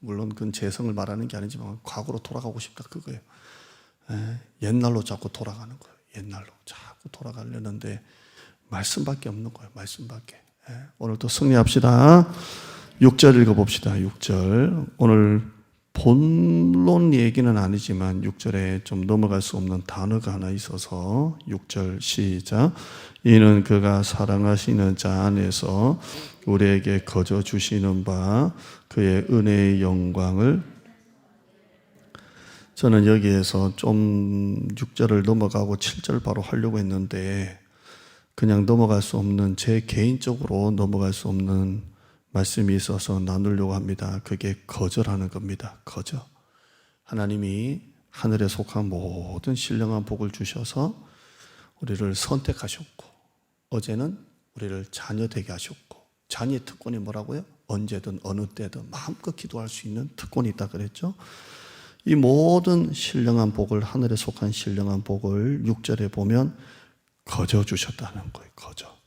물론 그건 재성을 말하는 게 아니지만 과거로 돌아가고 싶다 그거예요. 옛날로 자꾸 돌아가는 거예요. 옛날로 자꾸 돌아가려는데 말씀밖에 없는 거예요. 말씀밖에. 오늘도 승리합시다. 6절 읽어봅시다. 6절. 오늘 본론 얘기는 아니지만 6절에 좀 넘어갈 수 없는 단어가 하나 있어서 6절 시작. 이는 그가 사랑하시는 자 안에서 우리에게 거저 주시는 바 그의 은혜의 영광을, 저는 여기에서 좀 6절을 넘어가고 7절 바로 하려고 했는데 그냥 넘어갈 수 없는, 제 개인적으로 넘어갈 수 없는 말씀이 있어서 나누려고 합니다. 그게 거저라는 겁니다. 거저. 하나님이 하늘에 속한 모든 신령한 복을 주셔서 우리를 선택하셨고, 어제는 우리를 자녀 되게 하셨고, 자녀의 특권이 뭐라고요? 언제든 어느 때든 마음껏 기도할 수 있는 특권이 있다 그랬죠. 이 모든 신령한 복을, 하늘에 속한 신령한 복을 6절에 보면 거저 주셨다는 거예요. 거저.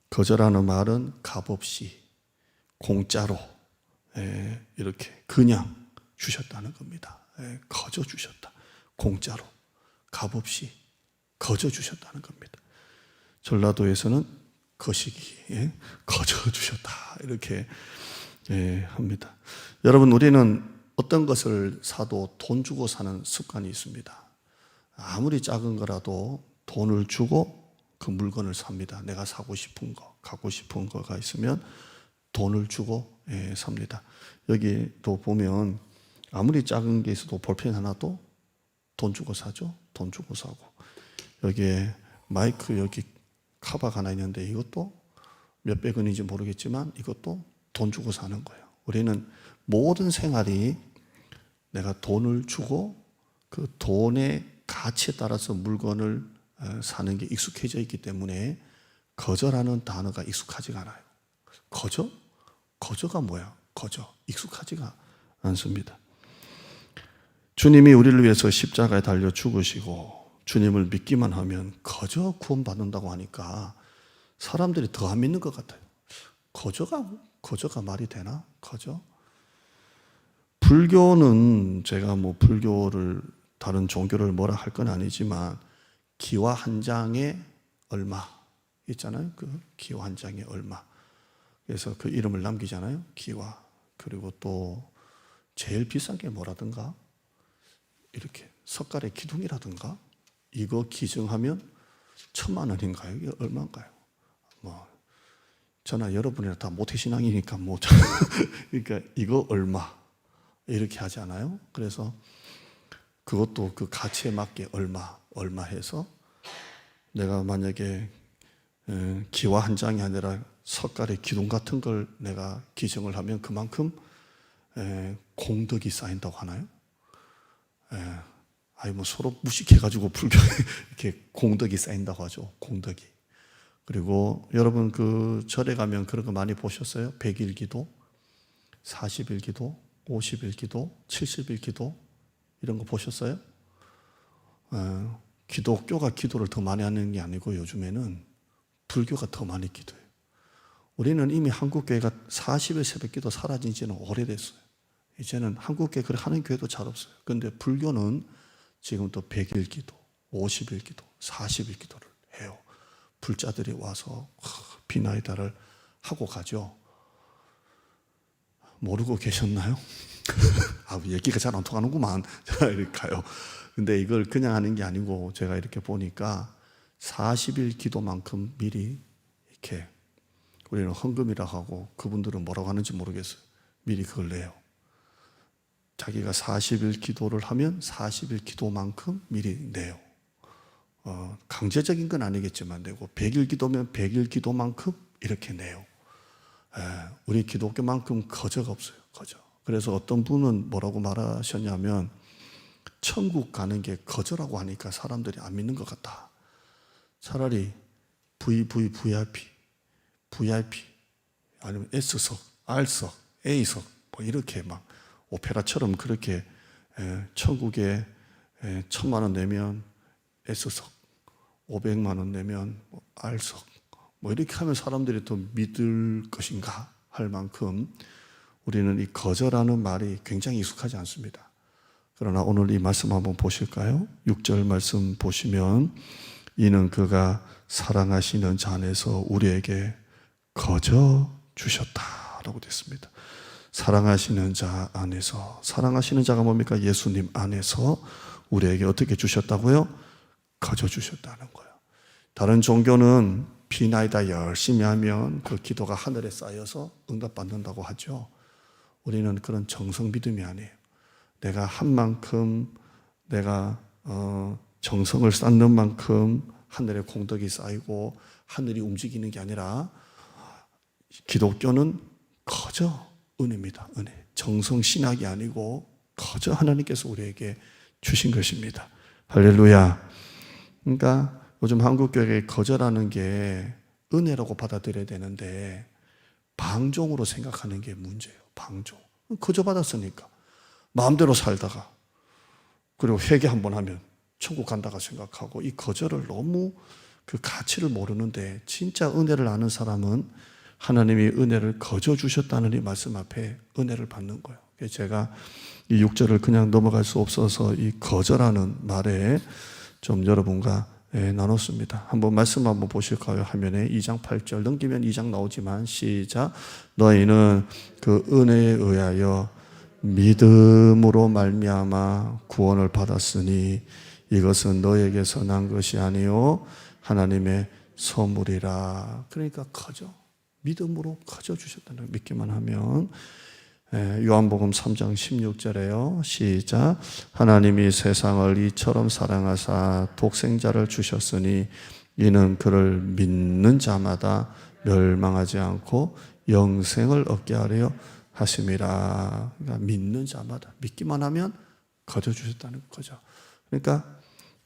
거저라는 말은 값없이, 공짜로, 이렇게 그냥 주셨다는 겁니다. 거저 주셨다. 공짜로, 값없이 거저 주셨다는 겁니다. 전라도에서는 거시기, 거저 주셨다 이렇게 합니다. 여러분, 우리는 어떤 것을 사도 돈 주고 사는 습관이 있습니다. 아무리 작은 거라도 돈을 주고 그 물건을 삽니다. 내가 사고 싶은 거, 갖고 싶은 거가 있으면 돈을 주고 삽니다. 여기도 보면 아무리 작은 게 있어도 볼펜 하나도 돈 주고 사죠. 돈 주고 사고, 여기에 마이크 여기 카바가 하나 있는데 이것도 몇백 원인지 모르겠지만 이것도 돈 주고 사는 거예요. 우리는 모든 생활이 내가 돈을 주고 그 돈의 가치에 따라서 물건을 사는 게 익숙해져 있기 때문에 거저라는 단어가 익숙하지가 않아요. 거저? 거저가 뭐야? 거저. 익숙하지가 않습니다. 주님이 우리를 위해서 십자가에 달려 죽으시고 주님을 믿기만 하면 거저 구원받는다고 하니까 사람들이 더 안 믿는 것 같아요. 거저가 말이 되나? 거저? 불교는 제가 뭐 불교를, 다른 종교를 뭐라 할 건 아니지만 기와 한 장에 얼마 있잖아요. 그 기와 한 장에 얼마. 그래서 그 이름을 남기잖아요. 기와. 그리고 또 제일 비싼 게 뭐라든가, 이렇게 석가래 기둥이라든가, 이거 기증하면 1,000만 원인가요? 이게 얼마인가요? 뭐 저나 여러분이나 다 모태신앙이니까 뭐 그러니까 이거 얼마 이렇게 하지 않아요? 그래서 그것도 그 가치에 맞게 얼마 해서, 내가 만약에 기와 한 장이 아니라 석가래 기둥 같은 걸 내가 기증을 하면 그만큼 공덕이 쌓인다고 하나요? 아니 뭐 서로 무식해가지고 불교에 이렇게 공덕이 쌓인다고 하죠. 공덕이. 그리고 여러분 그 절에 가면 그런 거 많이 보셨어요? 100일 기도, 40일 기도, 50일 기도, 70일 기도, 이런 거 보셨어요? 기독교가 기도를 더 많이 하는 게 아니고 요즘에는 불교가 더 많이 기도해요. 우리는 이미 한국교회가 40일 새벽 기도 사라진 지는 오래됐어요. 이제는 한국교회 그렇게 하는 교회도 잘 없어요. 그런데 불교는 지금 또 100일 기도, 50일 기도, 40일 기도를 해요. 불자들이 와서 비나이다를 하고 가죠. 모르고 계셨나요? 얘기가 잘 안 통하는구만. 이렇게 가요. 근데 이걸 그냥 하는 게 아니고 제가 이렇게 보니까 40일 기도만큼 미리 이렇게, 우리는 헌금이라 하고 그분들은 뭐라고 하는지 모르겠어요. 미리 그걸 내요. 자기가 40일 기도를 하면 40일 기도만큼 미리 내요. 강제적인 건 아니겠지만 내고, 100일 기도면 100일 기도만큼 이렇게 내요. 우리 기독교만큼 거저가 없어요. 거저. 그래서 어떤 분은 뭐라고 말하셨냐면 천국 가는 게 거저라고 하니까 사람들이 안 믿는 것 같다. 차라리 VIP 아니면 S석, R석, A석 뭐 이렇게 막 오페라처럼 그렇게 천국에 1,000만 원 내면 S석, 500만 원 내면 R석 뭐 이렇게 하면 사람들이 더 믿을 것인가 할 만큼 우리는 이 거저라는 말이 굉장히 익숙하지 않습니다. 그러나 오늘 이 말씀 한번 보실까요? 6절 말씀 보시면 이는 그가 사랑하시는 자 안에서 우리에게 거저 주셨다라고 됐습니다. 사랑하시는 자 안에서, 사랑하시는 자가 뭡니까? 예수님 안에서 우리에게 어떻게 주셨다고요? 거저 주셨다는 거예요. 다른 종교는 비나이다 열심히 하면 그 기도가 하늘에 쌓여서 응답받는다고 하죠. 우리는 그런 정성 믿음이 아니에요. 내가 한 만큼, 내가 정성을 쌓는 만큼 하늘에 공덕이 쌓이고 하늘이 움직이는 게 아니라, 기독교는 거저 은혜입니다. 은혜. 정성 신학이 아니고 거저 하나님께서 우리에게 주신 것입니다. 할렐루야. 그러니까 요즘 한국교회에 거저라는 게 은혜라고 받아들여야 되는데 방종으로 생각하는 게 문제예요. 방종. 거저 받았으니까 마음대로 살다가, 그리고 회개 한번 하면 천국 간다고 생각하고, 이 거저를 너무 그 가치를 모르는데, 진짜 은혜를 아는 사람은 하나님이 은혜를 거저 주셨다는 이 말씀 앞에 은혜를 받는 거예요. 제가 이 6절을 그냥 넘어갈 수 없어서 이 거저라는 말에 좀 여러분과 나눴습니다. 한번 말씀 한번 보실까요? 화면에 2장 8절 넘기면 2장 나오지만, 시작. 너희는 그 은혜에 의하여 믿음으로 말미암아 구원을 받았으니 이것은 너에게서 난 것이 아니요 하나님의 선물이라. 그러니까 거저, 믿음으로 거저 주셨다는, 믿기만 하면. 요한복음 3장 16절에요. 시작. 하나님이 세상을 이처럼 사랑하사 독생자를 주셨으니 이는 그를 믿는 자마다 멸망하지 않고 영생을 얻게 하려 하심이라. 그러니까 믿는 자마다, 믿기만 하면 거저 주셨다는 거죠. 그러니까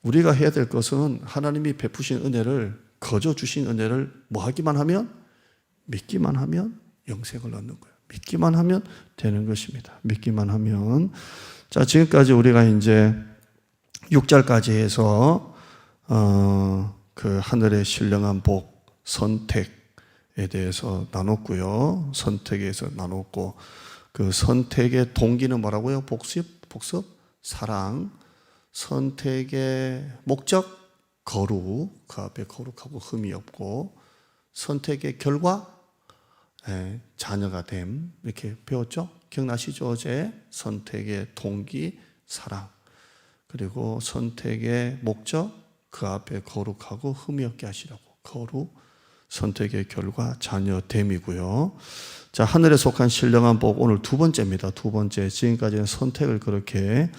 우리가 해야 될 것은 하나님이 베푸신 은혜를, 거저 주신 은혜를 뭐 하기만 하면? 믿기만 하면 영생을 얻는 거예요. 믿기만 하면 되는 것입니다. 믿기만 하면. 자, 지금까지 우리가 이제 6절까지 해서 그 하늘의 신령한 복, 선택에 대해서 나눴고요. 선택에서 나눴고, 그 선택의 동기는 뭐라고요? 복습, 사랑. 선택의 목적, 거룩. 그 앞에 거룩하고 흠이 없고, 선택의 결과, 자녀가 됨. 이렇게 배웠죠? 기억나시죠? 어제 선택의 동기, 사랑. 그리고 선택의 목적, 그 앞에 거룩하고 흠이 없게 하시라고. 거룩, 선택의 결과, 자녀 됨이고요. 자, 하늘에 속한 신령한 복, 오늘 두 번째입니다. 두 번째. 지금까지는 선택을 그렇게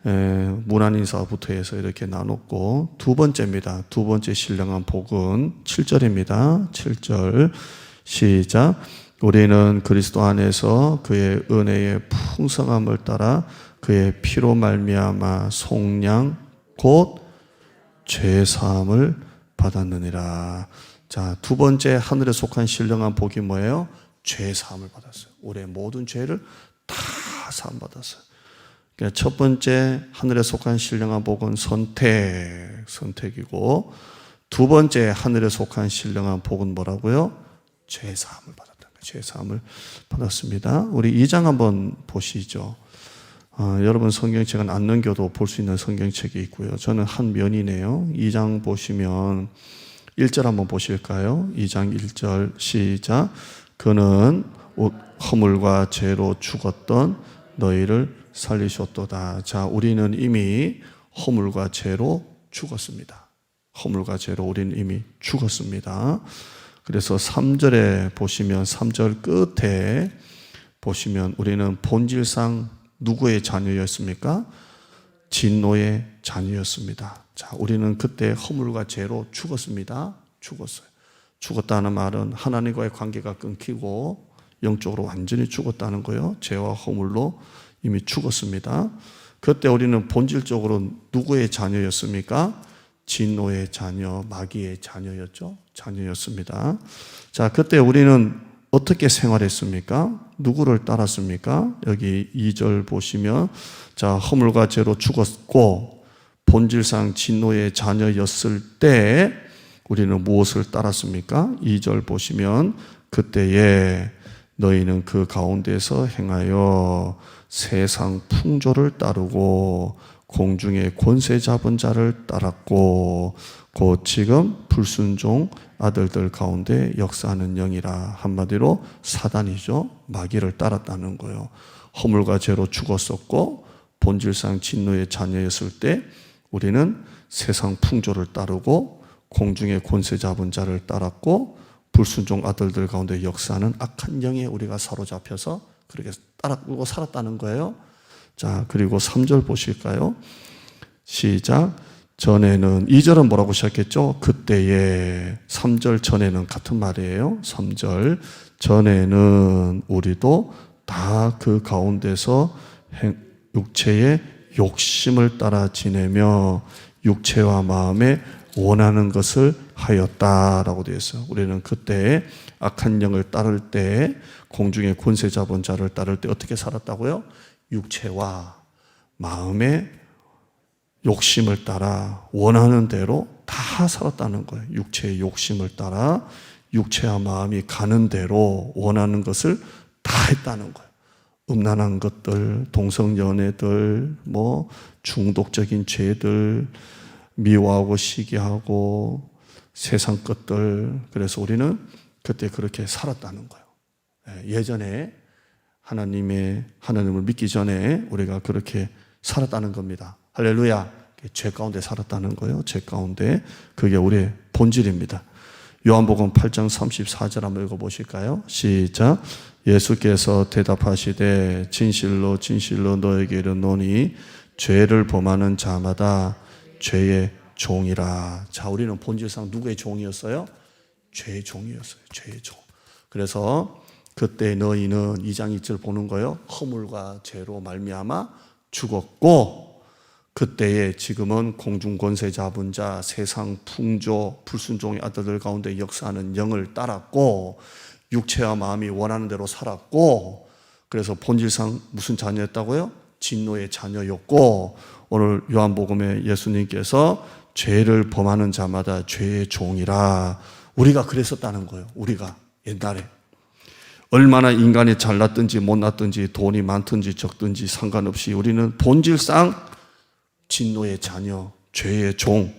문안인사부터 해서 이렇게 나눴고, 두 번째입니다. 두 번째 신령한 복은 7절입니다. 7절. 시작. 우리는 그리스도 안에서 그의 은혜의 풍성함을 따라 그의 피로 말미암아 속량 곧 죄사함을 받았느니라. 자, 두 번째 하늘에 속한 신령한 복이 뭐예요? 죄사함을 받았어요. 우리의 모든 죄를 다 사함 받았어요. 그러니까 첫 번째 하늘에 속한 신령한 복은 선택이고, 두 번째 하늘에 속한 신령한 복은 뭐라고요? 죄사함을 받았다. 죄사함을 받았습니다. 우리 2장 한번 보시죠. 여러분 성경책은 안 넘겨도 볼 수 있는 성경책이 있고요. 저는 한 면이네요. 2장 보시면 1절 한번 보실까요? 2장 1절 시작. 그는 허물과 죄로 죽었던 너희를 살리셨도다. 자, 우리는 이미 허물과 죄로 죽었습니다. 허물과 죄로 우리는 이미 죽었습니다. 그래서 3절에 보시면, 3절 끝에 보시면 우리는 본질상 누구의 자녀였습니까? 진노의 자녀였습니다. 자, 우리는 그때 허물과 죄로 죽었습니다. 죽었어요. 죽었다는 말은 하나님과의 관계가 끊기고 영적으로 완전히 죽었다는 거예요. 죄와 허물로 이미 죽었습니다. 그때 우리는 본질적으로 누구의 자녀였습니까? 진노의 자녀, 마귀의 자녀였죠. 자녀였습니다. 자, 그때 우리는 어떻게 생활했습니까? 누구를 따랐습니까? 여기 2절 보시면, 자, 허물과 죄로 죽었고 본질상 진노의 자녀였을 때 우리는 무엇을 따랐습니까? 2절 보시면 그때에 너희는 그 가운데서 행하여 세상 풍조를 따르고 공중의 권세 잡은 자를 따랐고 곧 지금 불순종 아들들 가운데 역사하는 영이라. 한마디로 사단이죠. 마귀를 따랐다는 거예요. 허물과 죄로 죽었었고 본질상 진노의 자녀였을 때 우리는 세상 풍조를 따르고 공중의 권세 잡은 자를 따랐고 불순종 아들들 가운데 역사하는 악한 영에 우리가 사로잡혀서 그렇게 따르고 살았다는 거예요. 자, 그리고 3절 보실까요? 시작. 전에는 2절은 뭐라고 시작했죠? 그때에. 3절 전에는 같은 말이에요. 3절 전에는 우리도 다 그 가운데서 육체의 욕심을 따라 지내며 육체와 마음에 원하는 것을 하였다라고 되어 있어요. 우리는 그때 악한 영을 따를 때, 공중의 권세 잡은 자를 따를 때 어떻게 살았다고요? 육체와 마음의 욕심을 따라 원하는 대로 다 살았다는 거예요. 육체의 욕심을 따라 육체와 마음이 가는 대로 원하는 것을 다 했다는 거예요. 음란한 것들, 동성연애들, 중독적인 죄들, 미워하고 시기하고 세상 것들. 그래서 우리는 그때 그렇게 살았다는 거예요. 예전에 하나님을 믿기 전에 우리가 그렇게 살았다는 겁니다. 할렐루야. 죄 가운데 살았다는 거예요. 죄 가운데. 그게 우리의 본질입니다. 요한복음 8장 34절 한번 읽어보실까요? 시작. 예수께서 대답하시되 진실로 진실로 너에게 이르노니 죄를 범하는 자마다 죄의 종이라. 자, 우리는 본질상 누구의 종이었어요? 죄의 종이었어요. 죄의 종. 그래서 그때 너희는 2장 2절 보는 거예요. 허물과 죄로 말미암아 죽었고 그때에 지금은 공중 권세 잡은 자, 세상 풍조, 불순종의 아들들 가운데 역사하는 영을 따랐고 육체와 마음이 원하는 대로 살았고 그래서 본질상 무슨 자녀였다고요? 진노의 자녀였고 오늘 요한복음에 예수님께서 죄를 범하는 자마다 죄의 종이라. 우리가 그랬었다는 거예요. 우리가 옛날에 얼마나 인간이 잘났든지 못났든지 돈이 많든지 적든지 상관없이 우리는 본질상 진노의 자녀, 죄의 종,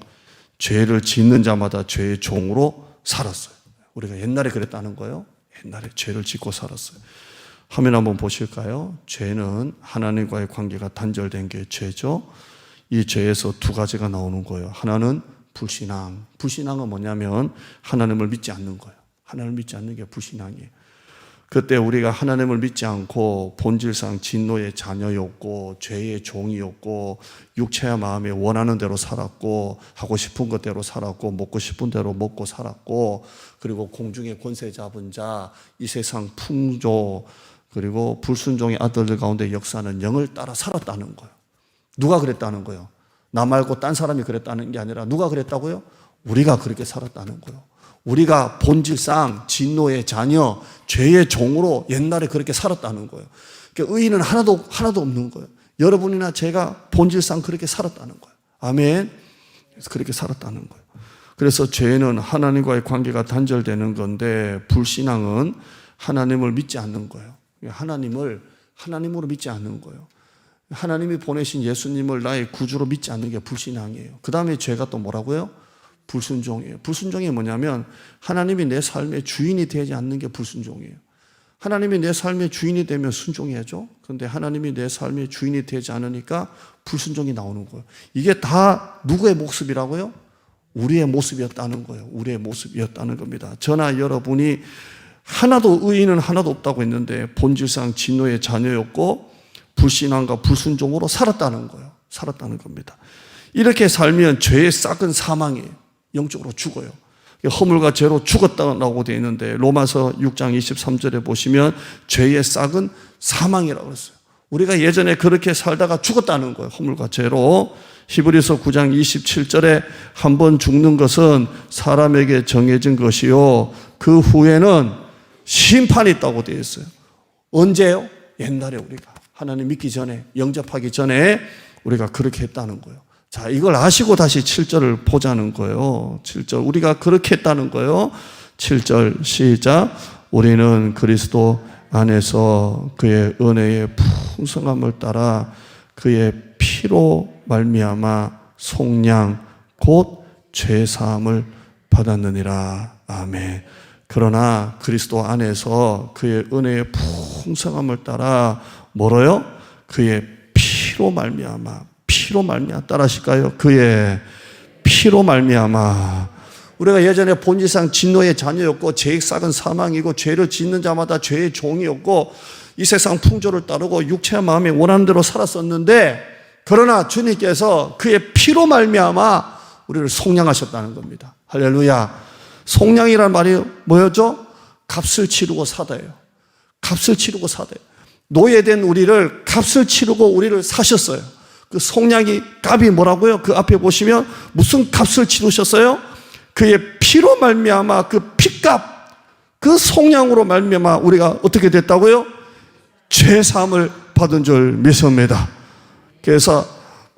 죄를 짓는 자마다 죄의 종으로 살았어요. 우리가 옛날에 그랬다는 거예요. 옛날에 죄를 짓고 살았어요. 화면 한번 보실까요? 죄는 하나님과의 관계가 단절된 게 죄죠. 이 죄에서 두 가지가 나오는 거예요. 하나는 불신앙. 불신앙은 뭐냐면 하나님을 믿지 않는 거예요. 하나님을 믿지 않는 게 불신앙이에요. 그때 우리가 하나님을 믿지 않고 본질상 진노의 자녀였고 죄의 종이었고 육체와 마음에 원하는 대로 살았고 하고 싶은 것대로 살았고 먹고 싶은 대로 먹고 살았고 그리고 공중의 권세 잡은 자, 이 세상 풍조 그리고 불순종의 아들들 가운데 역사하는 영을 따라 살았다는 거예요. 누가 그랬다는 거예요? 나 말고 딴 사람이 그랬다는 게 아니라 누가 그랬다고요? 우리가 그렇게 살았다는 거예요. 우리가 본질상 진노의 자녀, 죄의 종으로 옛날에 그렇게 살았다는 거예요. 그러니까 의인은 하나도 없는 거예요. 여러분이나 제가 본질상 그렇게 살았다는 거예요. 아멘. 그래서 그렇게 살았다는 거예요. 그래서 죄는 하나님과의 관계가 단절되는 건데 불신앙은 하나님을 믿지 않는 거예요. 하나님으로 믿지 않는 거예요. 하나님이 보내신 예수님을 나의 구주로 믿지 않는 게 불신앙이에요. 그 다음에 죄가 또 뭐라고요? 불순종이에요. 불순종이 뭐냐면 하나님이 내 삶의 주인이 되지 않는 게 불순종이에요. 하나님이 내 삶의 주인이 되면 순종해야죠. 그런데 하나님이 내 삶의 주인이 되지 않으니까 불순종이 나오는 거예요. 이게 다 누구의 모습이라고요? 우리의 모습이었다는 거예요. 우리의 모습이었다는 겁니다. 저나 여러분이 의인은 하나도 없다고 했는데 본질상 진노의 자녀였고 불신앙과 불순종으로 살았다는 거예요. 살았다는 겁니다. 이렇게 살면 죄의 싹은 사망이에요. 영적으로 죽어요. 허물과 죄로 죽었다고 되어 있는데 로마서 6장 23절에 보시면 죄의 싹은 사망이라고 했어요. 우리가 예전에 그렇게 살다가 죽었다는 거예요. 허물과 죄로. 히브리서 9장 27절에 한 번 죽는 것은 사람에게 정해진 것이요 그 후에는 심판이 있다고 되어 있어요. 언제요? 옛날에 우리가 하나님 믿기 전에, 영접하기 전에 우리가 그렇게 했다는 거예요. 자, 이걸 아시고 다시 7절을 보자는 거예요. 7절. 우리가 그렇게 했다는 거예요. 7절 시작. 우리는 그리스도 안에서 그의 은혜의 풍성함을 따라 그의 피로 말미암아 속량 곧 죄사함을 받았느니라. 아멘. 그러나 그리스도 안에서 그의 은혜의 풍성함을 따라 뭐로요? 그의 피로 말미암아 따라 하실까요? 그의 피로 말미암아. 우리가 예전에 본질상 진노의 자녀였고 죄악은 사망이고 죄를 짓는 자마다 죄의 종이었고 이 세상 풍조를 따르고 육체와 마음이 원하는 대로 살았었는데, 그러나 주님께서 그의 피로 말미암아 우리를 속량하셨다는 겁니다. 할렐루야. 속량이란 말이 뭐였죠? 값을 치르고 사다예요. 값을 치르고 사다예요. 노예된 우리를 값을 치르고 우리를 사셨어요. 그 속량이 값이 뭐라고요? 그 앞에 보시면 무슨 값을 치르셨어요? 그의 피로 말미암아 그 피값, 그 속량으로 말미암아 우리가 어떻게 됐다고요? 죄사함을 받은 줄 믿습니다. 그래서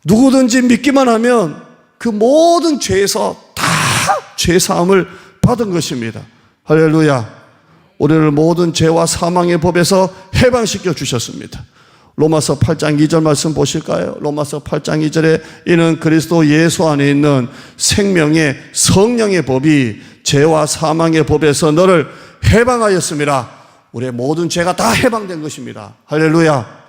누구든지 믿기만 하면 그 모든 죄에서 다 죄사함을 받은 것입니다. 할렐루야. 우리를 모든 죄와 사망의 법에서 해방시켜 주셨습니다. 로마서 8장 2절 말씀 보실까요? 로마서 8장 2절에 이는 그리스도 예수 안에 있는 생명의 성령의 법이 죄와 사망의 법에서 너를 해방하였습니다. 우리의 모든 죄가 다 해방된 것입니다. 할렐루야.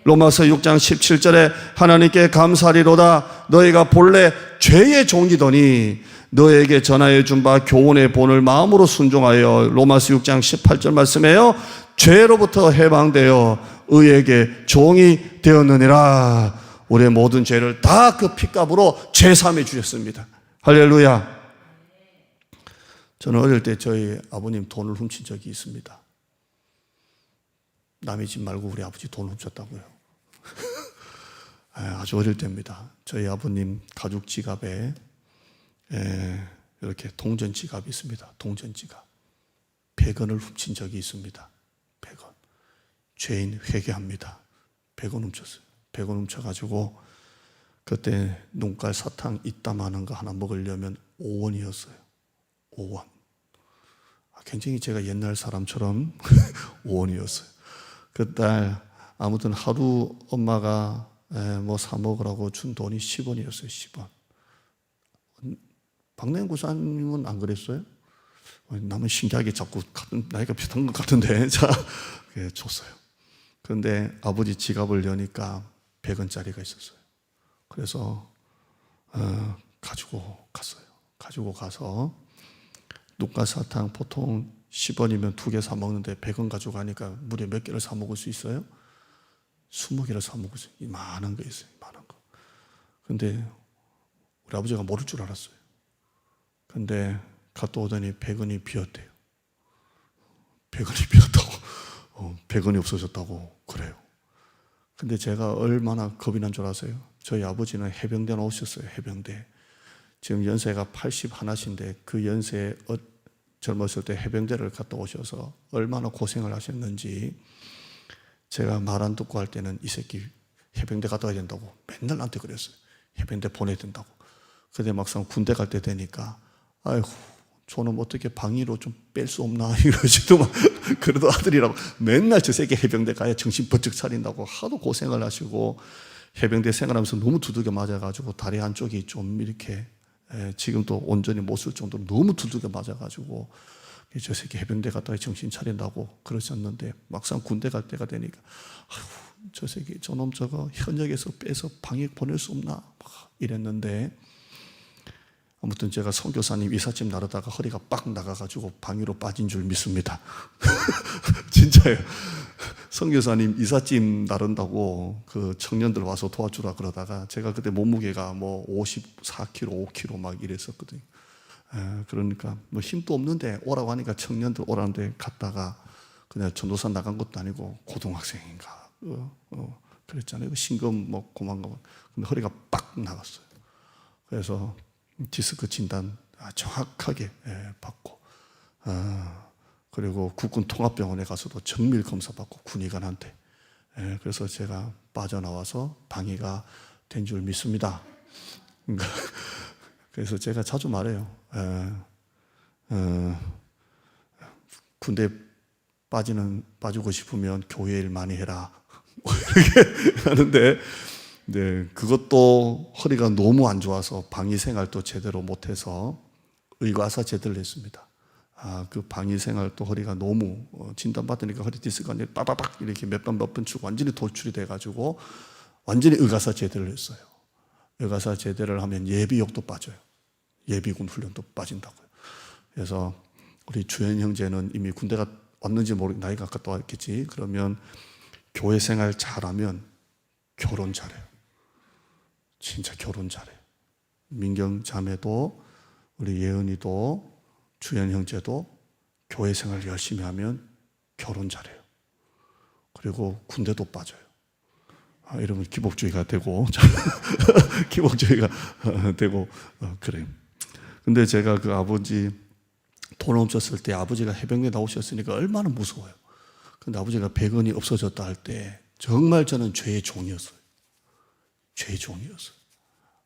로마서 6장 17절에 하나님께 감사리로다 너희가 본래 죄의 종이더니 너에게 전하여 준 바 교훈의 본을 마음으로 순종하여, 로마서 6장 18절 말씀에요, 죄로부터 해방되어 의에게 종이 되었느니라. 우리의 모든 죄를 다 그 피값으로 죄사함해 주셨습니다. 할렐루야. 저는 어릴 때 저희 아버님 돈을 훔친 적이 있습니다. 남의 집 말고 우리 아버지 돈 훔쳤다고요. 아주 어릴 때입니다. 저희 아버님 가죽 지갑에 이렇게 동전 지갑이 있습니다. 동전 지갑. 100원을 훔친 적이 있습니다. 100원. 죄인 회개합니다. 100원 훔쳤어요. 100원 훔쳐가지고 그때 눈깔 사탕 이따만한 거 하나 먹으려면 5원이었어요. 5원. 굉장히 제가 옛날 사람처럼 5원이었어요. 그날 아무튼 하루 엄마가 뭐 사 먹으라고 준 돈이 10원이었어요. 10원. 박내구사님은 안 그랬어요? 남은 신기하게 자꾸 같은 나이가 비슷한 것 같은데 자, 줬어요. 그런데 아버지 지갑을 여니까 100원짜리가 있었어요. 그래서 가지고 갔어요. 가지고 가서 눈깔 사탕 보통 10원이면 2개 사 먹는데 100원 가지고 가니까 무려 몇 개를 사 먹을 수 있어요? 20개를 사 먹을 수 있어요. 많은 거 있어요. 많은 거. 근데 우리 아버지가 모를 줄 알았어요. 근데 갔다 오더니 100원이 비었대요. 100원이 비었다고. 100원이 없어졌다고 그래요. 근데 제가 얼마나 겁이 난 줄 아세요? 저희 아버지는 해병대 나오셨어요. 해병대. 지금 연세가 81인데 그 연세에 젊었을 때 해병대를 갔다 오셔서 얼마나 고생을 하셨는지, 제가 말 안 듣고 할 때는 이 새끼 해병대 갔다 와야 된다고 맨날 나한테 그랬어요. 해병대 보내야 된다고. 근데 막상 군대 갈 때 되니까 아이고 저놈 어떻게 방위로 좀 뺄 수 없나 이러지도 막 그래도 아들이라고 맨날 저 새끼 해병대 가야 정신 번쩍 차린다고 하도 고생을 하시고, 해병대 생활하면서 너무 두들겨 맞아가지고 다리 한쪽이 좀 이렇게 지금도 온전히 못 쓸 정도로 너무 두들겨 맞아가지고 저 새끼 해병대 갔다 와 정신 차린다고 그러셨는데, 막상 군대 갈 때가 되니까 아이고 저 새끼 저놈 저거 현역에서 빼서 방위 보낼 수 없나 막 이랬는데, 아무튼 제가 선교사님 이삿짐 나르다가 허리가 빡 나가가지고 방위로 빠진 줄 믿습니다. 진짜예요. 선교사님 이삿짐 나른다고 그 청년들 와서 도와주라 그러다가 제가 그때 몸무게가 뭐 54kg, 5kg 막 이랬었거든요. 그러니까 뭐 힘도 없는데 오라고 하니까 청년들 오라는데 갔다가 그냥 전도사 나간 것도 아니고 고등학생인가 그랬잖아요. 신금 뭐 고만 거. 근데 허리가 빡 나갔어요. 그래서 디스크 진단 정확하게 받고, 그리고 국군 통합병원에 가서도 정밀 검사 받고 군의관한테, 그래서 제가 빠져나와서 방위가 된 줄 믿습니다. 그래서 제가 자주 말해요. 군대 빠지고 싶으면 교회 일 많이 해라. 이렇게 하는데, 네, 그것도 허리가 너무 안 좋아서 방위 생활도 제대로 못해서 의과사 제대를 했습니다. 그 방위 생활도 허리가 너무 진단받으니까 허리 디스크가 빠바박 이렇게 몇 번 치고 완전히 돌출이 돼가지고 완전히 의과사 제대를 했어요. 의과사 제대를 하면 예비역도 빠져요. 예비군 훈련도 빠진다고요. 그래서 우리 주현 형제는 이미 군대가 왔는지 모르겠, 나이가 갔다 왔겠지. 그러면 교회 생활 잘하면 결혼 잘해요. 진짜 결혼 잘해요. 민경 자매도 우리 예은이도 주현 형제도 교회 생활 열심히 하면 결혼 잘해요. 그리고 군대도 빠져요. 이러면 기복주의가 되고 기복주의가 되고 그래요. 근데 제가 그 아버지 돈 없었을 때 아버지가 해병대 나오셨으니까 얼마나 무서워요. 근데 아버지가 100원이 없어졌다 할 때 정말 저는 죄의 종이었어요. 죄의 종이었어요.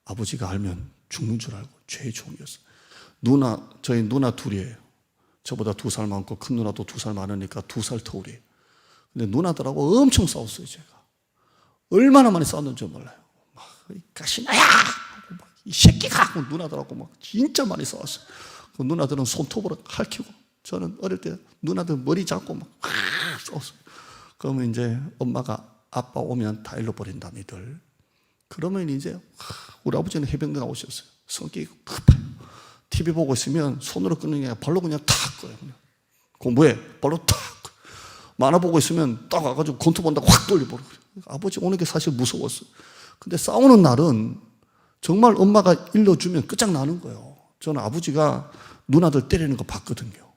아버지가 알면 죽는 줄 알고 죄의 종이었어요. 저희 누나 둘이에요. 저보다 2살 많고 큰 누나도 2살 많으니까 2살 터울이에요. 근데 누나들하고 엄청 싸웠어요, 제가. 얼마나 많이 싸웠는지 몰라요. 막, 가시나야! 이 새끼가! 하고 누나들하고 막 진짜 많이 싸웠어요. 그 누나들은 손톱으로 핥히고, 저는 어릴 때 누나들 머리 잡고 막 싸웠어요. 그러면 이제 엄마가 아빠 오면 다 잃어버린다, 니들. 그러면 이제 우리 아버지는 해병대 나오셨어요. 성격이 급해요. TV 보고 있으면 손으로 끊는 게 아니라 발로 그냥 탁 꺼요. 그냥. 공부해. 발로 탁. 만화 보고 있으면 딱 와가지고 권투 본다고 확 돌려버려요. 아버지 오는 게 사실 무서웠어요. 근데 싸우는 날은 정말 엄마가 일러주면 끝장나는 거예요. 저는 아버지가 누나들 때리는 거 봤거든요.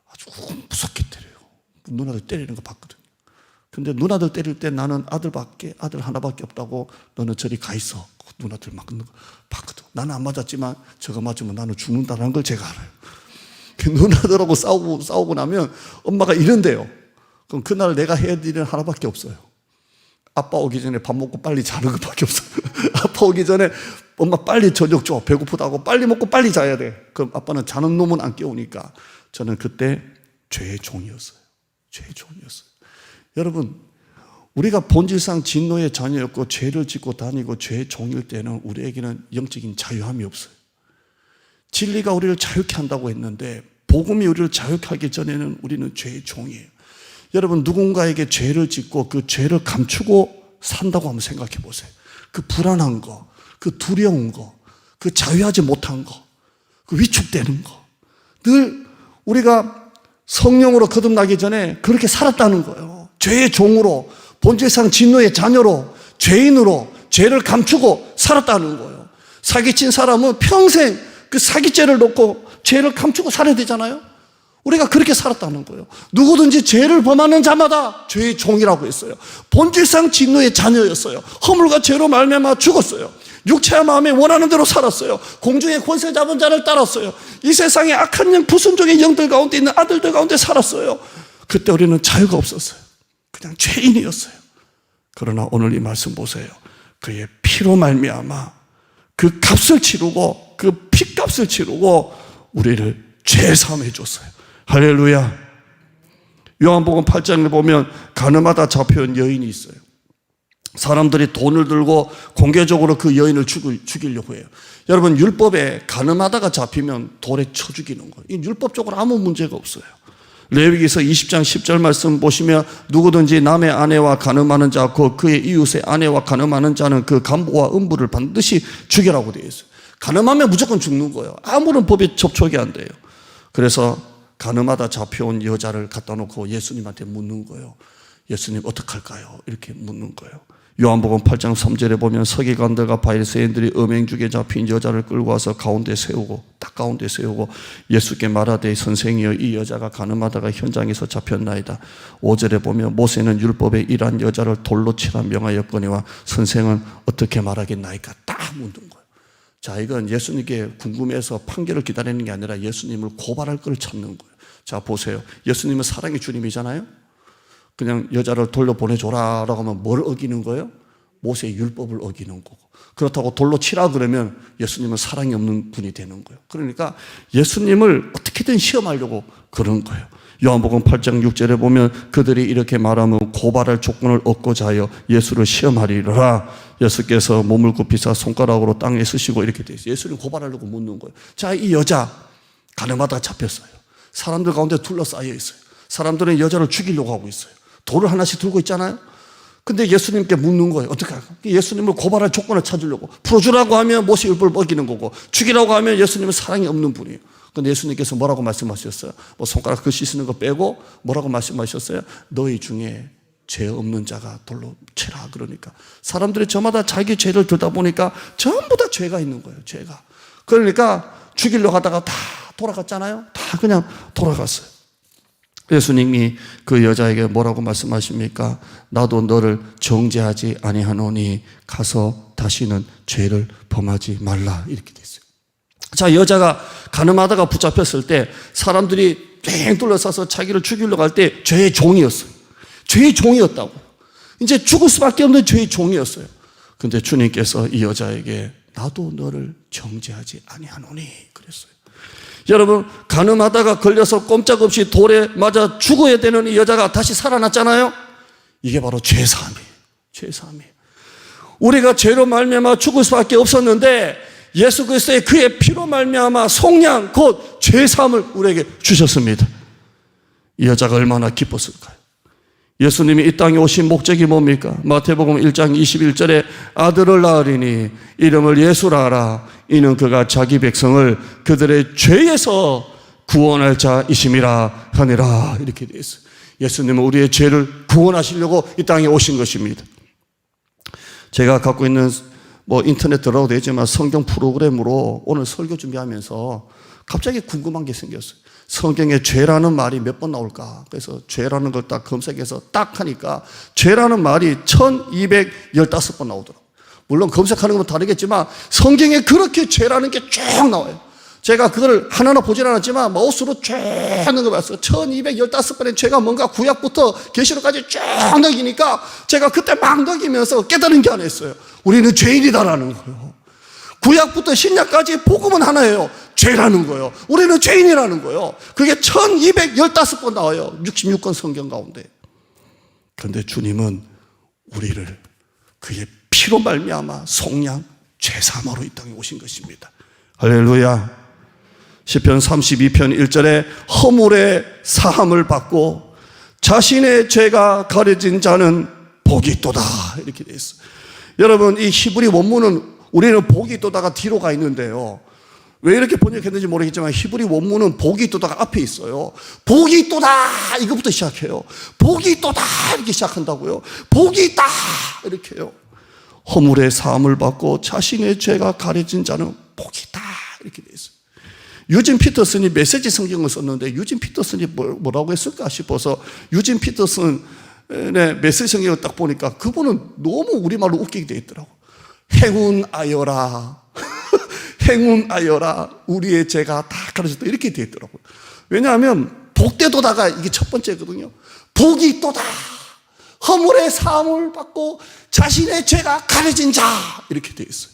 아주 무섭게 때려요. 누나들 때리는 거 봤거든요. 근데 누나들 때릴 때 나는 아들 하나밖에 없다고 너는 저리 가 있어. 누나들 맞는 거 봤거든. 나는 안 맞았지만 저거 맞으면 나는 죽는다는 걸 제가 알아요. 누나들하고 싸우고 나면 엄마가 이런대요. 그럼 그날 내가 해야 될 일은 하나밖에 없어요. 아빠 오기 전에 밥 먹고 빨리 자는 것밖에 없어요. 아빠 오기 전에 엄마 빨리 저녁 줘. 배고프다고 빨리 먹고 빨리 자야 돼. 그럼 아빠는 자는 놈은 안 깨우니까 저는 그때 죄의 종이었어요. 죄의 종이었어요. 여러분, 우리가 본질상 진노의 자녀였고 죄를 짓고 다니고 죄의 종일 때는 우리에게는 영적인 자유함이 없어요. 진리가 우리를 자유케 한다고 했는데 복음이 우리를 자유케 하기 전에는 우리는 죄의 종이에요. 여러분, 누군가에게 죄를 짓고 그 죄를 감추고 산다고 한번 생각해 보세요. 그 불안한 거, 그 두려운 거, 그 자유하지 못한 거, 그 위축되는 거. 늘 우리가 성령으로 거듭나기 전에 그렇게 살았다는 거예요. 죄의 종으로, 본질상 진노의 자녀로, 죄인으로 죄를 감추고 살았다는 거예요. 사기친 사람은 평생 그 사기죄를 놓고 죄를 감추고 살아야 되잖아요. 우리가 그렇게 살았다는 거예요. 누구든지 죄를 범하는 자마다 죄의 종이라고 했어요. 본질상 진노의 자녀였어요. 허물과 죄로 말미암아 죽었어요. 육체와 마음에 원하는 대로 살았어요. 공중의 권세 잡은 자를 따랐어요. 이 세상에 악한 영, 부순종의 영들 가운데 있는 아들들 가운데 살았어요. 그때 우리는 자유가 없었어요. 그냥 죄인이었어요. 그러나 오늘 이 말씀 보세요. 그의 피로 말미암아 그 값을 치르고 그 피값을 치르고 우리를 죄사함해 줬어요. 할렐루야. 요한복음 8장에 보면 가늠하다 잡혀온 여인이 있어요. 사람들이 돈을 들고 공개적으로 그 여인을 죽이려고 해요. 여러분, 율법에 가늠하다가 잡히면 돌에 쳐 죽이는 거예요. 이 율법적으로 아무 문제가 없어요. 레위기서 20장 10절 말씀 보시면 누구든지 남의 아내와 간음하는 자, 그의 이웃의 아내와 간음하는 자는 그 간부와 음부를 반드시 죽이라고 되어 있어요. 간음하면 무조건 죽는 거예요. 아무런 법에 접촉이 안 돼요. 그래서 간음하다 잡혀온 여자를 갖다 놓고 예수님한테 묻는 거예요. 예수님 어떡할까요? 이렇게 묻는 거예요. 요한복음 8장 3절에 보면 서기관들과 바리새인들이 음행죽에 잡힌 여자를 끌고 와서 딱 가운데 세우고 예수께 말하되 선생이여 이 여자가 간음하다가 현장에서 잡혔나이다. 5절에 보면 모세는 율법에 이러한 여자를 돌로 치라 명하였거니와 선생은 어떻게 말하겠나이까? 딱 묻는 거예요. 자, 이건 예수님께 궁금해서 판결을 기다리는 게 아니라 예수님을 고발할 걸 찾는 거예요. 자, 보세요. 예수님은 사랑의 주님이잖아요. 그냥 여자를 돌려보내줘라 라고 하면 뭘 어기는 거예요? 모세의 율법을 어기는 거고. 그렇다고 돌로 치라 그러면 예수님은 사랑이 없는 분이 되는 거예요. 그러니까 예수님을 어떻게든 시험하려고 그런 거예요. 요한복음 8장 6절에 보면 그들이 이렇게 말하면 고발할 조건을 얻고자 하여 예수를 시험하리라. 예수께서 몸을 굽히사 손가락으로 땅에 쓰시고 이렇게 돼 있어요. 예수님 고발하려고 묻는 거예요. 자, 이 여자 가늠하다가 잡혔어요. 사람들 가운데 둘러싸여 있어요. 사람들은 여자를 죽이려고 하고 있어요. 돌을 하나씩 들고 있잖아요. 근데 예수님께 묻는 거예요. 어떻게 할까? 예수님을 고발할 조건을 찾으려고. 풀어주라고 하면 못이 율법을 먹이는 거고, 죽이라고 하면 예수님은 사랑이 없는 분이에요. 근데 예수님께서 뭐라고 말씀하셨어요? 뭐 손가락 그 씻는 거 빼고 뭐라고 말씀하셨어요? 너희 중에 죄 없는 자가 돌로 치라. 그러니까 사람들이 저마다 자기 죄를 들다 보니까 전부 다 죄가 있는 거예요. 죄가. 그러니까 죽이려고 하다가 다 돌아갔잖아요. 다 그냥 돌아갔어요. 예수님이 그 여자에게 뭐라고 말씀하십니까? 나도 너를 정죄하지 아니하노니 가서 다시는 죄를 범하지 말라. 이렇게 됐어요. 자, 여자가 가늠하다가 붙잡혔을 때 사람들이 뺑 둘러싸서 자기를 죽이려고 할 때 죄의 종이었어요. 죄의 종이었다고. 이제 죽을 수밖에 없는 죄의 종이었어요. 근데 주님께서 이 여자에게 나도 너를 정죄하지 아니하노니 그랬어요. 여러분, 가늠하다가 걸려서 꼼짝없이 돌에 맞아 죽어야 되는 이 여자가 다시 살아났잖아요. 이게 바로 죄사함이에요. 죄사함이에요. 우리가 죄로 말미암아 죽을 수밖에 없었는데 예수 그리스도의 그의 피로 말미암아 속량 곧 죄사함을 우리에게 주셨습니다. 이 여자가 얼마나 기뻤을까요? 예수님이 이 땅에 오신 목적이 뭡니까? 마태복음 1장 21절에 아들을 낳으리니 이름을 예수라 하라. 이는 그가 자기 백성을 그들의 죄에서 구원할 자이심이라 하니라. 이렇게 되어 있어요. 예수님은 우리의 죄를 구원하시려고 이 땅에 오신 것입니다. 제가 갖고 있는 인터넷 들어가도 되지만 성경 프로그램으로 오늘 설교 준비하면서 갑자기 궁금한 게 생겼어요. 성경에 죄라는 말이 몇 번 나올까? 그래서 죄라는 걸 딱 검색해서 딱 하니까 죄라는 말이 1215번 나오더라고요. 물론 검색하는 건 다르겠지만 성경에 그렇게 죄라는 게 쭉 나와요. 제가 그걸 하나하나 보진 않았지만 마우스로 쭉 하는 거 봤어요. 1215번의 죄가 뭔가 구약부터 계시록까지 쭉 넘기니까 제가 그때 막 넘기면서 깨달은 게 하나 있어요. 우리는 죄인이다라는 거예요. 구약부터 신약까지 복음은 하나예요. 죄라는 거예요. 우리는 죄인이라는 거예요. 그게 1215번 나와요. 66권 성경 가운데. 그런데 주님은 우리를 그의 피로 말미암아 속량 죄사함으로 이 땅에 오신 것입니다. 할렐루야. 시편 32편 1절에 허물의 사함을 받고 자신의 죄가 가려진 자는 복이 있도다. 이렇게 되어 있어요. 여러분, 이 히브리 원문은 우리는 복이 있도다가 뒤로 가 있는데요. 왜 이렇게 번역했는지 모르겠지만 히브리 원문은 복이 있도다가 앞에 있어요. 복이 있도다 이거부터 시작해요. 복이 있도다 이렇게 시작한다고요. 복이 있다 이렇게 해요. 허물의 사함을 받고 자신의 죄가 가려진 자는 복이 있다 이렇게 되어 있어요. 유진 피터슨이 메시지 성경을 썼는데 유진 피터슨이 뭐라고 했을까 싶어서 유진 피터슨의 메시지 성경을 딱 보니까 그분은 너무 우리말로 웃기게 되어 있더라고. 행운하여라 행운하여라 우리의 죄가 다 가려졌다 이렇게 되어 있더라고요. 왜냐하면 복되도다가 이게 첫 번째거든요. 복이 있도다 허물의 사함을 받고 자신의 죄가 가려진 자 이렇게 되어 있어요.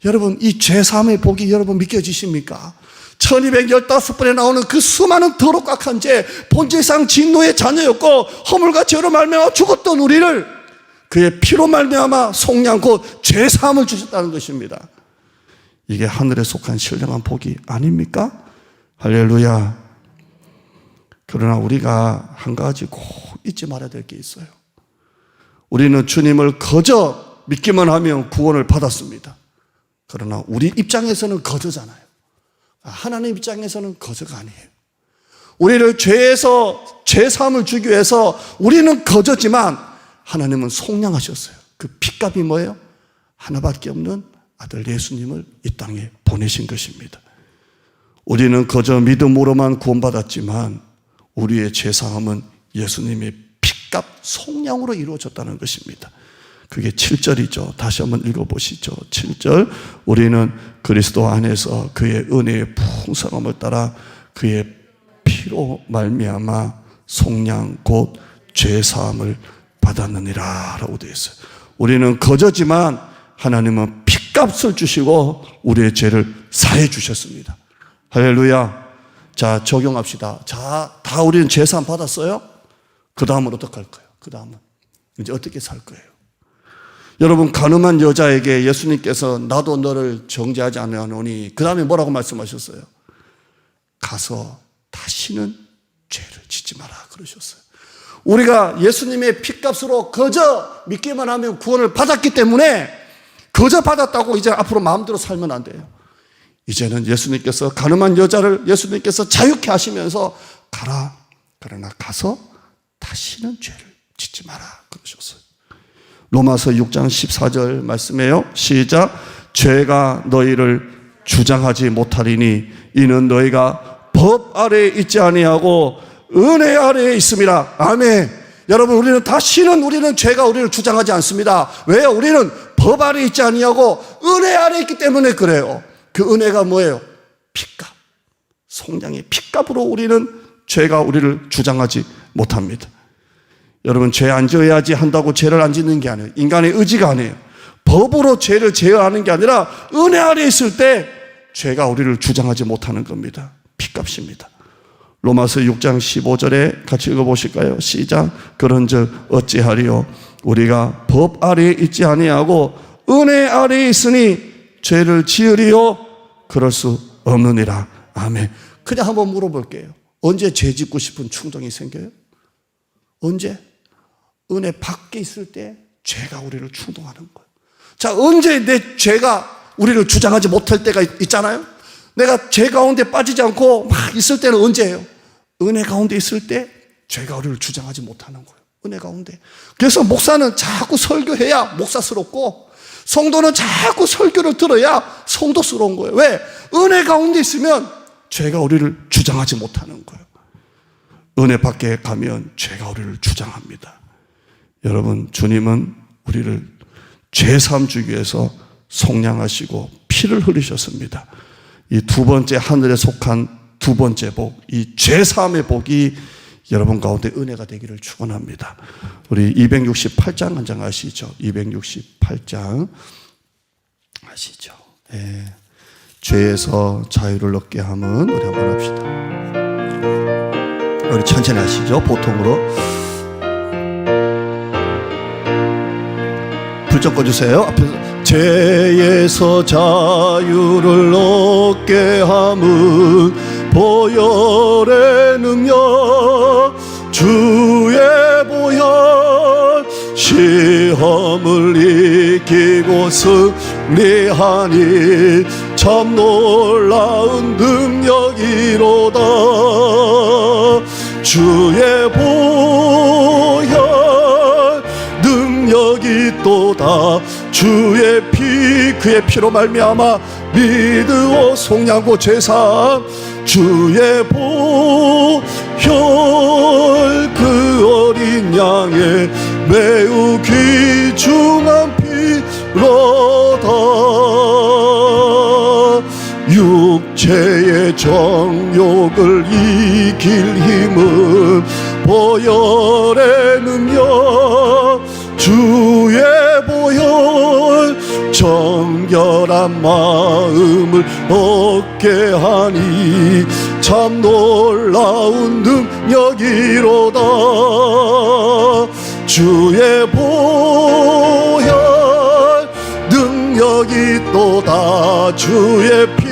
여러분, 이 죄사함의 복이 여러분 믿겨지십니까? 1215번에 나오는 그 수많은 더럽고 악한 죄, 본질상 진노의 자녀였고 허물과 죄로 말미암아 죽었던 우리를 그의 피로 말미암아 속량 곧 죄사함을 주셨다는 것입니다. 이게 하늘에 속한 신령한 복이 아닙니까? 할렐루야. 그러나 우리가 한 가지 꼭 잊지 말아야 될 게 있어요. 우리는 주님을 거저 믿기만 하면 구원을 받았습니다. 그러나 우리 입장에서는 거저잖아요. 하나님 입장에서는 거저가 아니에요. 우리를 죄에서 죄사함을 주기 위해서 우리는 거저지만 하나님은 속량하셨어요. 그 핏값이 뭐예요? 하나밖에 없는 아들 예수님을 이 땅에 보내신 것입니다. 우리는 거저 믿음으로만 구원받았지만 우리의 죄사함은 예수님의 핏값 속량으로 이루어졌다는 것입니다. 그게 7절이죠. 다시 한번 읽어보시죠. 7절. 우리는 그리스도 안에서 그의 은혜의 풍성함을 따라 그의 피로 말미암아 속량 곧 죄사함을 받았느니라 라고 되어 있어요. 우리는 거저지만 하나님은 핏값을 주시고 우리의 죄를 사해 주셨습니다. 할렐루야. 자, 적용합시다. 자, 다 우리는 제사함 받았어요? 그 다음은 어떻게 할 거예요? 그 다음은 이제 어떻게 살 거예요? 여러분, 가늠한 여자에게 예수님께서 나도 너를 정죄하지 않으노니 그 다음에 뭐라고 말씀하셨어요? 가서 다시는 죄를 짓지 마라 그러셨어요. 우리가 예수님의 핏값으로 그저 믿기만 하면 구원을 받았기 때문에 그저 받았다고 이제 앞으로 마음대로 살면 안 돼요. 이제는 예수님께서 가늠한 여자를 예수님께서 자유케 하시면서 가라. 그러나 가서 다시는 죄를 짓지 마라 그러셨어요. 로마서 6장 14절 말씀이에요. 시작. 죄가 너희를 주장하지 못하리니 이는 너희가 법 아래에 있지 아니하고 은혜 아래에 있음이라. 아멘. 여러분, 우리는 죄가 우리를 주장하지 않습니다. 왜요? 우리는 법 아래에 있지 아니하고 은혜 아래에 있기 때문에 그래요. 그 은혜가 뭐예요? 핏값. 송량의 핏값으로 우리는 죄가 우리를 주장하지 못합니다. 여러분, 죄 안 지어야지 한다고 죄를 안 짓는 게 아니에요. 인간의 의지가 아니에요. 법으로 죄를 제어하는 게 아니라 은혜 아래에 있을 때 죄가 우리를 주장하지 못하는 겁니다. 핏값입니다. 로마서 6장 15절에 같이 읽어보실까요? 시작. 그런즉 어찌하리요? 우리가 법 아래에 있지 아니하고 은혜 아래에 있으니 죄를 지으리요? 그럴 수 없느니라. 아멘. 그냥 한번 물어볼게요. 언제 죄 짓고 싶은 충동이 생겨요? 언제? 은혜 밖에 있을 때 죄가 우리를 충동하는 거예요. 자, 언제 내 죄가 우리를 주장하지 못할 때가 있잖아요? 내가 죄 가운데 빠지지 않고 막 있을 때는 언제예요? 은혜 가운데 있을 때 죄가 우리를 주장하지 못하는 거예요. 은혜 가운데. 그래서 목사는 자꾸 설교해야 목사스럽고 성도는 자꾸 설교를 들어야 성도스러운 거예요. 왜? 은혜 가운데 있으면 죄가 우리를 주장하지 못하는 거예요. 은혜 밖에 가면 죄가 우리를 주장합니다. 여러분, 주님은 우리를 죄사함 주기 위해서 속량하시고 피를 흘리셨습니다. 이 두 번째 하늘에 속한 두 번째 복, 이 죄사함의 복이 여러분 가운데 은혜가 되기를 축원합니다. 우리 268장 한 장 아시죠? 268장 아시죠? 네. 죄에서 자유를 얻게 함은 우리 한번 합시다. 우리 천천히 하시죠. 보통으로 불 좀 꺼주세요. 앞에서 죄에서 자유를 얻게 함은 보혈의 능력 주의 보혈 시험을 이기고 승리하니 참 놀라운 능력이로다. 주의 보혈 능력이 또다. 주의 피 그의 피로 말미암아 믿으오 속량고 제사 주의 보혈 그 어린 양의 매우 귀중한 피로다. 육체의 정욕을 이길 힘은 보혈의 능력 주의 보혈 정결한 마음을 얻게 하니 참 놀라운 능력이로다. 주의 보혈 능력이 또다. 주의 피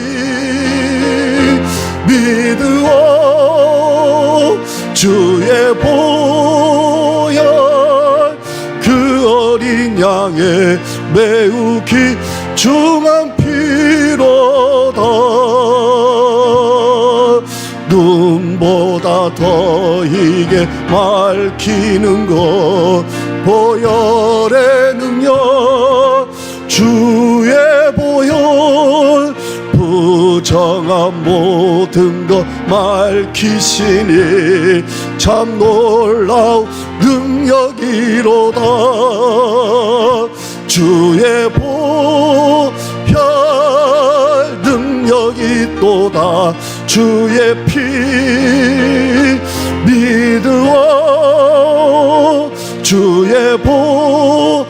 믿으오 주의 보혈 그 어린 양의 매우 귀중한 피로다. 눈보다 더 이게 밝히는 것 보혈의 능력 주의 보혈 부정한 모든 것 밝히시니 참 놀라운 능력이로다. 주의 보혈 능력이 또다. 주의 피 믿으오 주의 보혈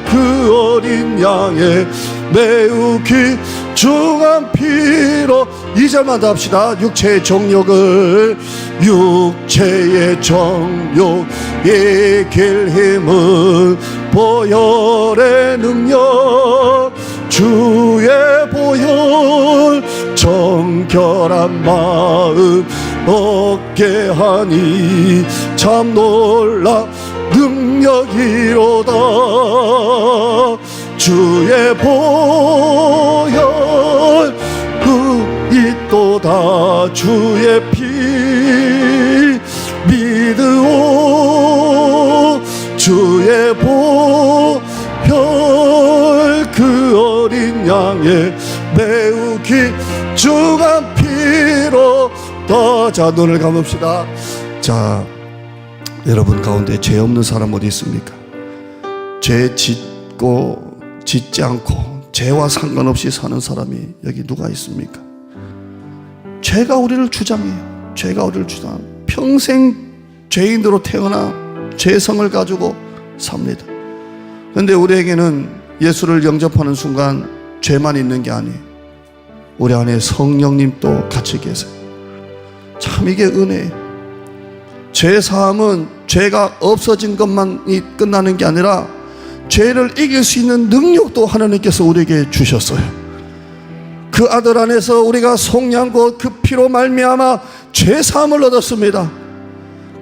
그 어린 양의 매우 귀중한 피로 2절만 더 합시다. 육체의 정욕을 육체의 정욕 이길 힘은 보혈의 능력 주의 보혈 정결한 마음 얻게 하니 참 놀라 능력이로다. 주의 보혈 그 있도다. 주의 피 믿으오. 주의 보혈 그 어린 양의 매우 귀중한 피로 더. 자, 눈을 감읍시다. 자, 여러분 가운데 죄 없는 사람 어디 있습니까? 죄 짓고 짓지 않고 죄와 상관없이 사는 사람이 여기 누가 있습니까? 죄가 우리를 주장해요. 죄가 우리를 주장. 평생 죄인으로 태어나 죄성을 가지고 삽니다. 그런데 우리에게는 예수를 영접하는 순간 죄만 있는 게 아니에요. 우리 안에 성령님도 같이 계세요. 참 이게 은혜예요. 죄사함은 죄가 없어진 것만이 끝나는 게 아니라 죄를 이길 수 있는 능력도 하나님께서 우리에게 주셨어요. 그 아들 안에서 우리가 속량고 그 피로 말미암아 죄사함을 얻었습니다.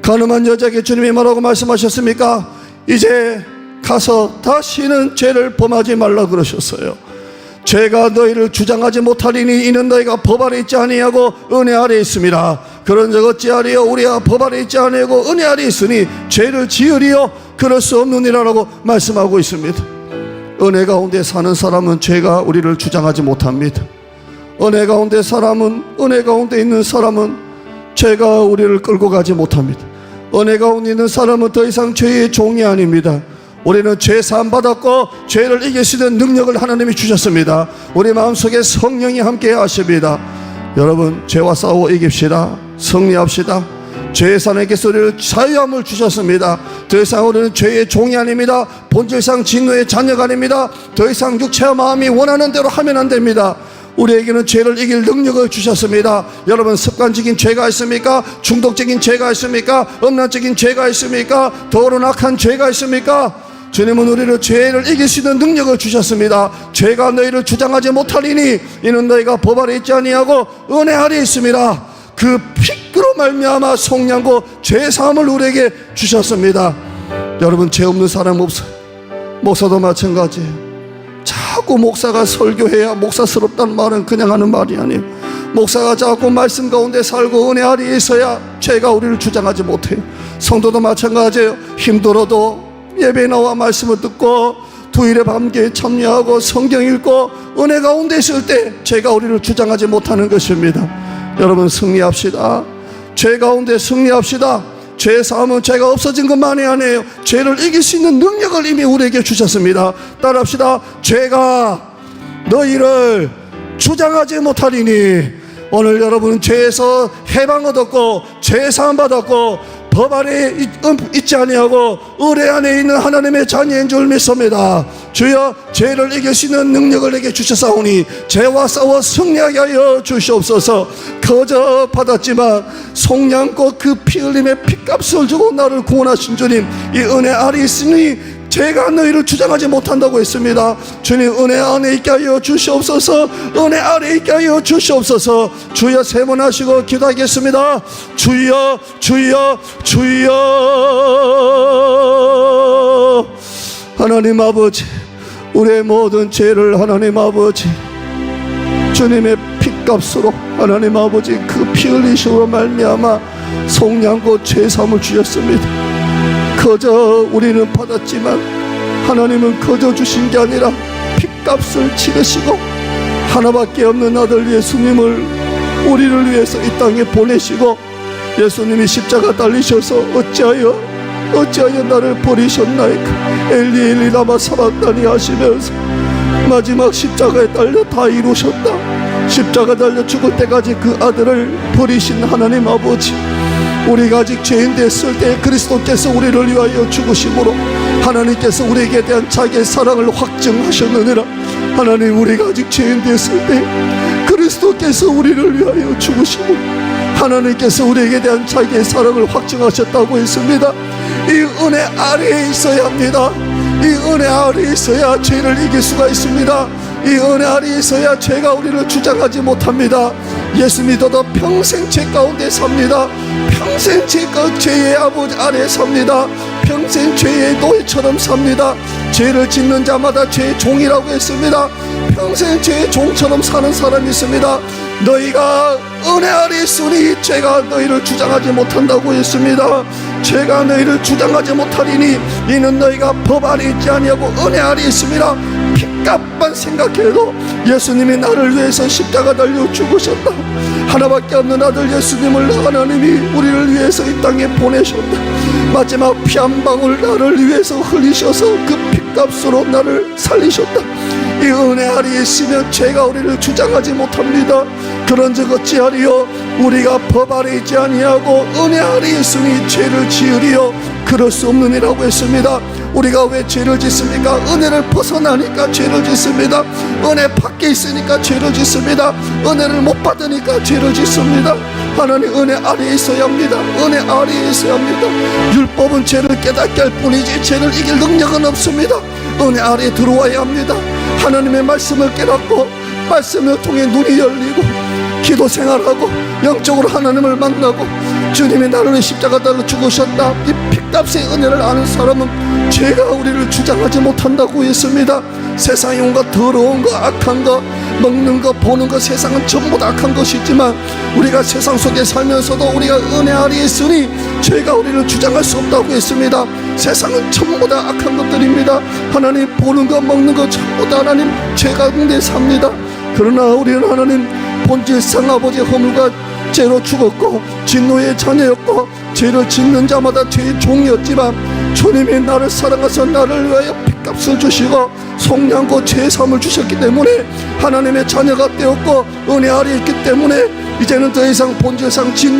가늠한 여자에게 주님이 뭐라고 말씀하셨습니까? 이제 가서 다시는 죄를 범하지 말라 그러셨어요. 죄가 너희를 주장하지 못하리니 이는 너희가 법 아래 있지 아니하고 은혜 아래 있습니다. 그런 적 어찌하리요? 우리가 법 아래 있지 아니하고 은혜 아래 있으니 죄를 지으리요 그럴 수 없느니라라고 말씀하고 있습니다. 은혜 가운데 사는 사람은 죄가 우리를 주장하지 못합니다. 은혜 가운데 있는 사람은 죄가 우리를 끌고 가지 못합니다. 은혜 가운데 있는 사람은 더 이상 죄의 종이 아닙니다. 우리는 죄 사함 받았고 죄를 이길 수 있는 능력을 하나님이 주셨습니다. 우리 마음속에 성령이 함께 하십니다. 여러분, 죄와 싸워 이깁시다. 승리합시다. 죄의 사내께서 우리를 자유함을 주셨습니다. 더 이상 우리는 죄의 종이 아닙니다. 본질상 진노의 자녀가 아닙니다. 더 이상 육체와 마음이 원하는 대로 하면 안 됩니다. 우리에게는 죄를 이길 능력을 주셨습니다. 여러분, 습관적인 죄가 있습니까? 중독적인 죄가 있습니까? 음란적인 죄가 있습니까? 더러운 악한 죄가 있습니까? 주님은 우리를 죄를 이길 수 있는 능력을 주셨습니다. 죄가 너희를 주장하지 못하리니 이는 너희가 법 아래 있지 아니하고 은혜 아래 있습니다. 그 피로 말미암아 속량고 죄 사함을 우리에게 주셨습니다. 여러분, 죄 없는 사람 없어요. 목사도 마찬가지예요. 자꾸 목사가 설교해야 목사스럽다는 말은 그냥 하는 말이 아니에요. 목사가 자꾸 말씀 가운데 살고 은혜 아래에 있어야 죄가 우리를 주장하지 못해요. 성도도 마찬가지예요. 힘들어도 예배 나와 말씀을 듣고 주일에 밤께 참여하고 성경 읽고 은혜 가운데 있을 때 죄가 우리를 주장하지 못하는 것입니다. 여러분, 승리합시다. 죄 가운데 승리합시다. 죄 사함은 죄가 없어진 것만이 아니에요. 죄를 이길 수 있는 능력을 이미 우리에게 주셨습니다. 따라합시다. 죄가 너희를 주장하지 못하리니. 오늘 여러분은 죄에서 해방 얻었고 죄 사함 받았고 법 아래 있지 아니하고 은혜 안에 있는 하나님의 자녀인 줄 믿습니다. 주여, 죄를 이길 수 있는 능력을 내게 주셨사오니 죄와 싸워 승리하게 하여 주시옵소서. 거저 받았지만 속량고 그 피 흘림의 피값을 주고 나를 구원하신 주님, 이 은혜 아래 있으니 죄가 너희를 주장하지 못한다고 했습니다. 주님, 은혜 안에 있게 하여 주시옵소서. 은혜 아래 있게 하여 주시옵소서. 주여, 세 번 하시고 기도하겠습니다. 주여, 주여, 주여. 하나님 아버지, 우리의 모든 죄를 하나님 아버지 주님의 피값으로 하나님 아버지 그 피 흘리심으로 말미암아 속량고 죄사함을 주셨습니다. 거저 우리는 받았지만 하나님은 거저 주신 게 아니라 피값을 치르시고 하나밖에 없는 아들 예수님을 우리를 위해서 이 땅에 보내시고, 예수님이 십자가 달리셔서 어찌하여 나를 버리셨나이까 엘리 엘리 라마 사박다니 하시면서 마지막 십자가에 달려 다 이루셨다. 십자가 달려 죽을 때까지 그 아들을 버리신 하나님 아버지, 우리가 아직 죄인 됐을 때 그리스도께서 우리를 위하여 죽으심으로 하나님께서 우리에게 대한 자기의 사랑을 확증하셨느니라. 하나님, 우리가 아직 죄인 됐을 때 그리스도께서 우리를 위하여 죽으시고 하나님께서 우리에게 대한 자기의 사랑을 확증하셨다고 했습니다. 이 은혜 아래에 있어야 합니다. 이 은혜 아래에 있어야 죄를 이길 수가 있습니다. 이 은혜 아래에 있어야 죄가 우리를 주장하지 못합니다. 예수 믿어도 평생 죄 가운데 삽니다. 평생 죄의 아버지 아래에 삽니다. 평생 죄의 노예처럼 삽니다. 죄를 짓는 자마다 죄의 종이라고 했습니다. 평생 죄의 종처럼 사는 사람이 있습니다. 너희가 은혜 아래 있으니 죄가 너희를 주장하지 못한다고 했습니다. 죄가 너희를 주장하지 못하리니 이는 너희가 법 아래 있지 아니하고 은혜 아래 있습니다. 핏값만 생각해도 예수님이 나를 위해서 십자가 달려 죽으셨다. 하나밖에 없는 아들 예수님을 하나님이 우리를 위해서 이 땅에 보내셨다. 마지막 피 한 방울 나를 위해서 흘리셔서 그 핏값으로 나를 살리셨다. 이 은혜 아래에 있으면 죄가 우리를 주장하지 못합니다. 그런즉 어찌하리요? 우리가 법 아래 있지 아니하고 은혜 아래에 있으니 죄를 지으리요? 그럴 수 없느니라고 했습니다. 우리가 왜 죄를 짓습니까? 은혜를 벗어나니까 죄를 짓습니다. 은혜 밖에 있으니까 죄를 짓습니다. 은혜를 못 받으니까 죄를 짓습니다. 하나님, 은혜 아래에 있어야 합니다. 은혜 아래에 있어야 합니다. 율법은 죄를 깨닫게 할 뿐이지 죄를 이길 능력은 없습니다. 은혜 아래에 들어와야 합니다. 하나님의 말씀을 깨닫고 말씀을 통해 눈이 열리고 기도 생활하고 영적으로 하나님을 만나고 주님이 나를 위해 십자가 달려 죽으셨다, 이 핏값의 은혜를 아는 사람은 죄가 우리를 주장하지 못한다고 했습니다. 세상에 온갖 더러운 거, 악한 거, 먹는 거, 보는 거, 세상은 전부 다 악한 것이지만 우리가 세상 속에 살면서도 우리가 은혜 아래에 있으니 죄가 우리를 주장할 수 없다고 했습니다. 세상은 전부 다 악한 것들입니다. 하나님, 보는 거, 먹는 거 전부 다 하나님 죄 가운데 삽니다. 그러나 우리는 하나님 본질상 아버지의 허물과 죄로 죽었고 진노의 자녀였고 죄를 짓는 자마다 죄의 종이었지만 주님이 나를 사랑하셔서 나를 위하여 핏값을 주시고 속량고 죄의 삶을 주셨기 때문에 하나님의 자녀가 되었고 은혜 아래에 있기 때문에 이제는 더 이상 본질상 진노